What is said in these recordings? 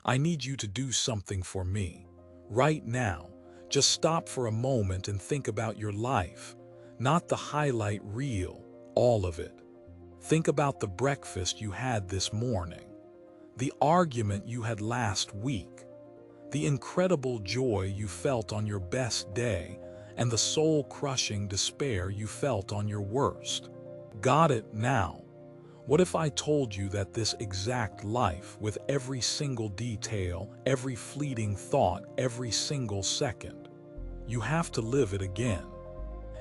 I need you to do something for me. Right now, just stop for a moment and think about your life, not the highlight reel, all of it. Think about the breakfast you had this morning, the argument you had last week, the incredible joy you felt on your best day, and the soul-crushing despair you felt on your worst. Got it now? What if I told you that this exact life, with every single detail, every fleeting thought, every single second, you have to live it again?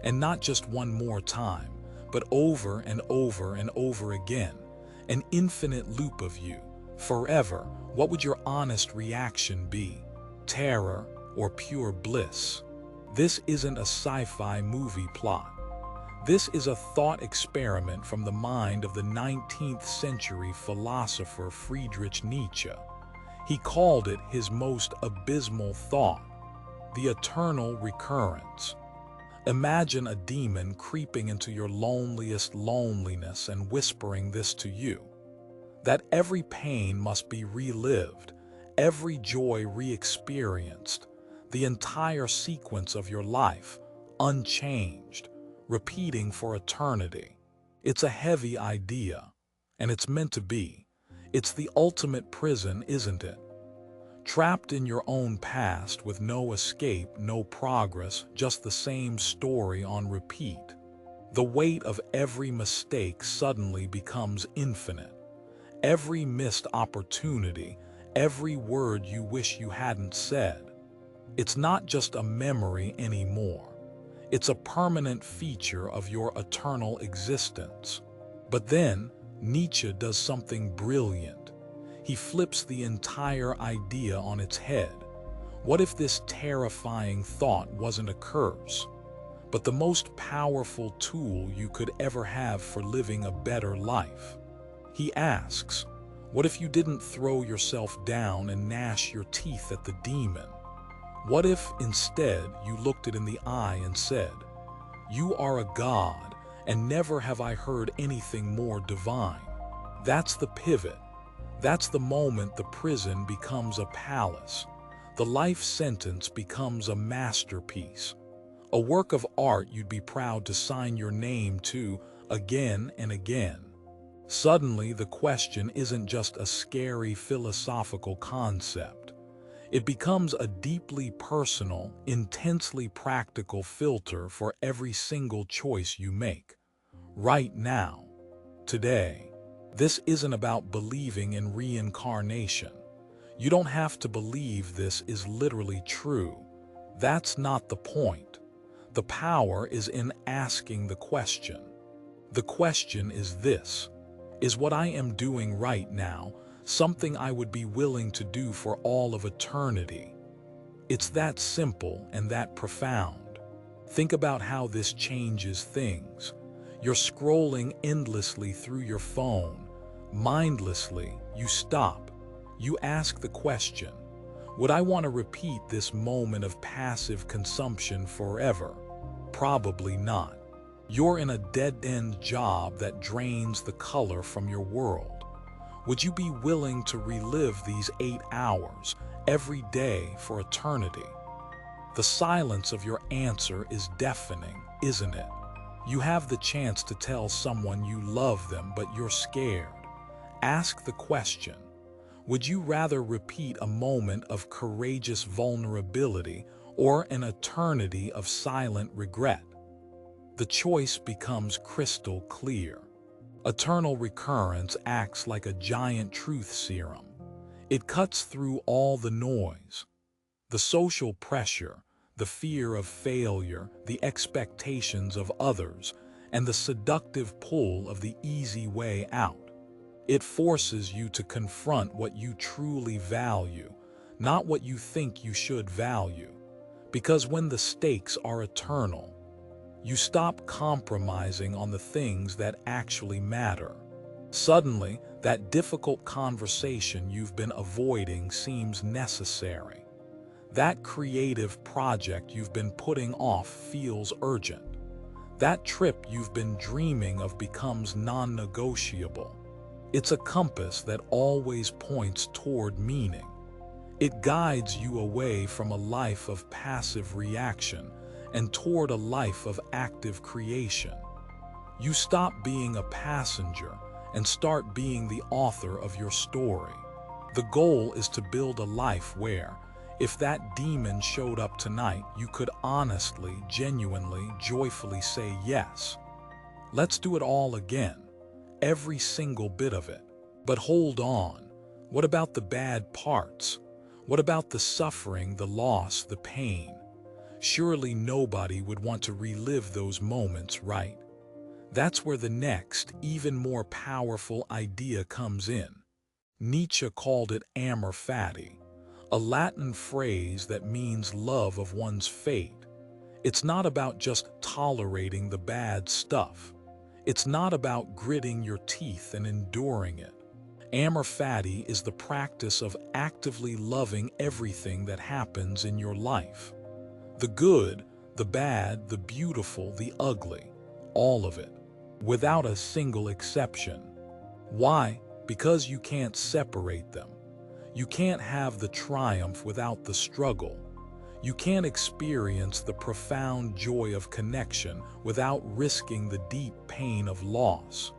And not just one more time, but over and over and over again, an infinite loop of you, forever. What would your honest reaction be? Terror or pure bliss? This isn't a sci-fi movie plot. This is a thought experiment from the mind of the 19th century philosopher Friedrich Nietzsche. He called it his most abysmal thought, the eternal recurrence. Imagine a demon creeping into your loneliest loneliness and whispering this to you: that every pain must be relived, every joy re-experienced, the entire sequence of your life, unchanged, repeating for eternity. It's a heavy idea, and it's meant to be. It's the ultimate prison, isn't it? Trapped in your own past with no escape, no progress, just the same story on repeat. The weight of every mistake suddenly becomes infinite. Every missed opportunity, every word you wish you hadn't said. It's not just a memory anymore. It's a permanent feature of your eternal existence. But then, Nietzsche does something brilliant. He flips the entire idea on its head. What if this terrifying thought wasn't a curse, but the most powerful tool you could ever have for living a better life? He asks, what if you didn't throw yourself down and gnash your teeth at the demon? What if, instead, you looked it in the eye and said, "You are a god, and never have I heard anything more divine"? That's the pivot. That's the moment the prison becomes a palace. The life sentence becomes a masterpiece. A work of art you'd be proud to sign your name to again and again. Suddenly, the question isn't just a scary philosophical concept. It becomes a deeply personal, intensely practical filter for every single choice you make. Right now, today. This isn't about believing in reincarnation. You don't have to believe this is literally true. That's not the point. The power is in asking the question. The question is this: is what I am doing right now something I would be willing to do for all of eternity? It's that simple and that profound. Think about how this changes things. You're scrolling endlessly through your phone. Mindlessly, you stop. You ask the question, would I want to repeat this moment of passive consumption forever? Probably not. You're in a dead-end job that drains the color from your world. Would you be willing to relive these 8 hours every day for eternity? The silence of your answer is deafening, isn't it? You have the chance to tell someone you love them, but you're scared. Ask the question, would you rather repeat a moment of courageous vulnerability or an eternity of silent regret? The choice becomes crystal clear. Eternal recurrence acts like a giant truth serum. It cuts through all the noise, the social pressure, the fear of failure, the expectations of others, and the seductive pull of the easy way out. It forces you to confront what you truly value, not what you think you should value. Because when the stakes are eternal, you stop compromising on the things that actually matter. Suddenly, that difficult conversation you've been avoiding seems necessary. That creative project you've been putting off feels urgent. That trip you've been dreaming of becomes non-negotiable. It's a compass that always points toward meaning. It guides you away from a life of passive reaction and toward a life of active creation. You stop being a passenger and start being the author of your story. The goal is to build a life where, if that demon showed up tonight, you could honestly, genuinely, joyfully say yes. Let's do it all again, every single bit of it. But hold on, what about the bad parts? What about the suffering, the loss, the pain? Surely nobody would want to relive those moments, right? That's where the next, even more powerful idea comes in. Nietzsche called it amor fati, a Latin phrase that means love of one's fate. It's not about just tolerating the bad stuff. It's not about gritting your teeth and enduring it. Amor fati is the practice of actively loving everything that happens in your life. The good, the bad, the beautiful, the ugly, all of it, without a single exception. Why? Because you can't separate them. You can't have the triumph without the struggle. You can't experience the profound joy of connection without risking the deep pain of loss.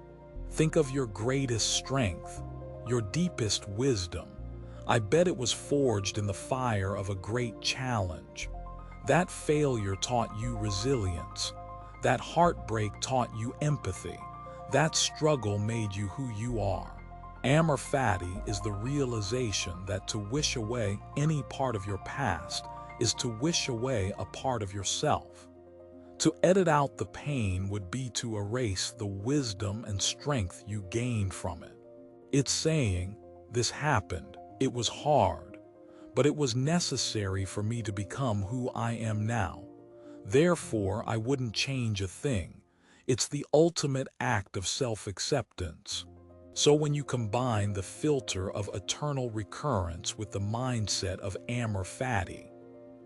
Think of your greatest strength, your deepest wisdom. I bet it was forged in the fire of a great challenge. That failure taught you resilience. That heartbreak taught you empathy. That struggle made you who you are. Amor fati is the realization that to wish away any part of your past is to wish away a part of yourself. To edit out the pain would be to erase the wisdom and strength you gained from it. It's saying, this happened, it was hard, but it was necessary for me to become who I am now. Therefore, I wouldn't change a thing. It's the ultimate act of self-acceptance. So when you combine the filter of eternal recurrence with the mindset of amor fati,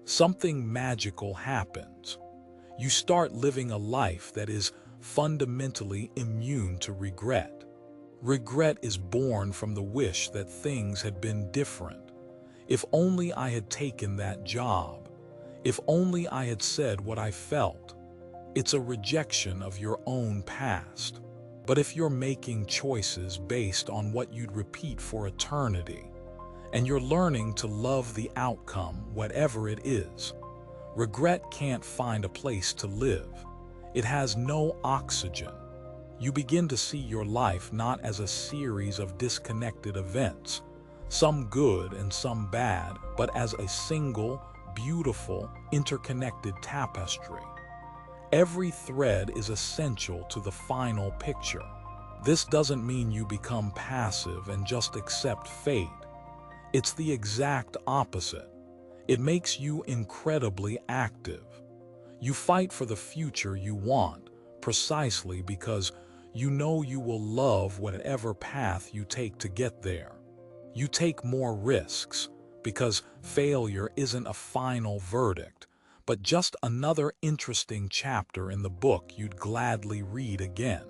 something magical happens. You start living a life that is fundamentally immune to regret. Regret is born from the wish that things had been different. If only I had taken that job. If only I had said what I felt. It's a rejection of your own past. But if you're making choices based on what you'd repeat for eternity, and you're learning to love the outcome, whatever it is, regret can't find a place to live. It has no oxygen. You begin to see your life not as a series of disconnected events, some good and some bad, but as a single, beautiful, interconnected tapestry. Every thread is essential to the final picture. This doesn't mean you become passive and just accept fate. It's the exact opposite. It makes you incredibly active. You fight for the future you want, precisely because you know you will love whatever path you take to get there. You take more risks, because failure isn't a final verdict, but just another interesting chapter in the book you'd gladly read again.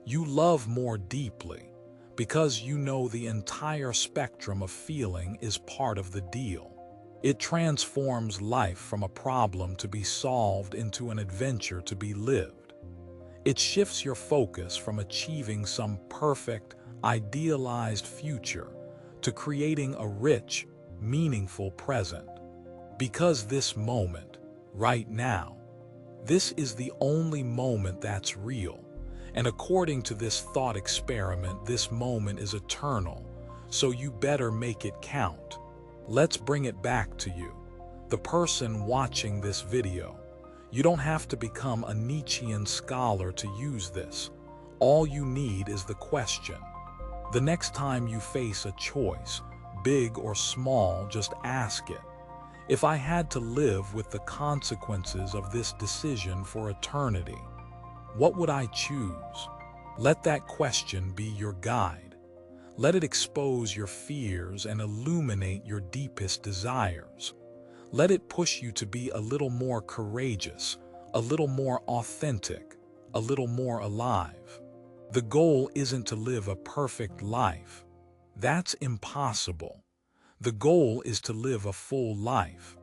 You love more deeply, because you know the entire spectrum of feeling is part of the deal. It transforms life from a problem to be solved into an adventure to be lived. It shifts your focus from achieving some perfect, idealized future to creating a rich, meaningful present. Because this moment, right now, this is the only moment that's real. And according to this thought experiment, this moment is eternal, so you better make it count. Let's bring it back to you, the person watching this video. You don't have to become a Nietzschean scholar to use this. All you need is the question. The next time you face a choice, big or small, just ask it. If I had to live with the consequences of this decision for eternity, what would I choose? Let that question be your guide. Let it expose your fears and illuminate your deepest desires. Let it push you to be a little more courageous, a little more authentic, a little more alive. The goal isn't to live a perfect life. That's impossible. The goal is to live a full life.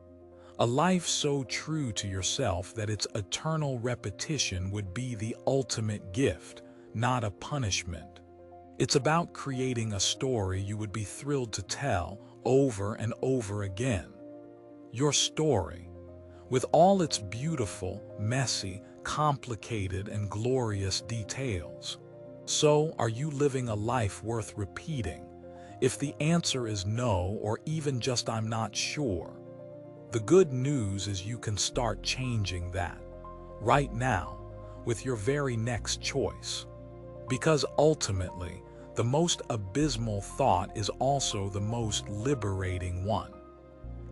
A life so true to yourself that its eternal repetition would be the ultimate gift, not a punishment. It's about creating a story you would be thrilled to tell over and over again. Your story, with all its beautiful, messy, complicated, and glorious details. So, are you living a life worth repeating? If the answer is no, or even just I'm not sure, the good news is you can start changing that right now with your very next choice. Because ultimately, the most abysmal thought is also the most liberating one.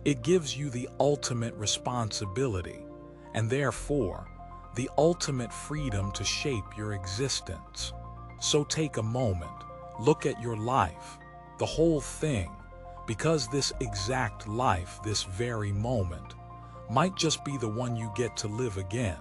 It gives you the ultimate responsibility, and therefore, the ultimate freedom to shape your existence. So take a moment, look at your life, the whole thing, because this exact life, this very moment, might just be the one you get to live again.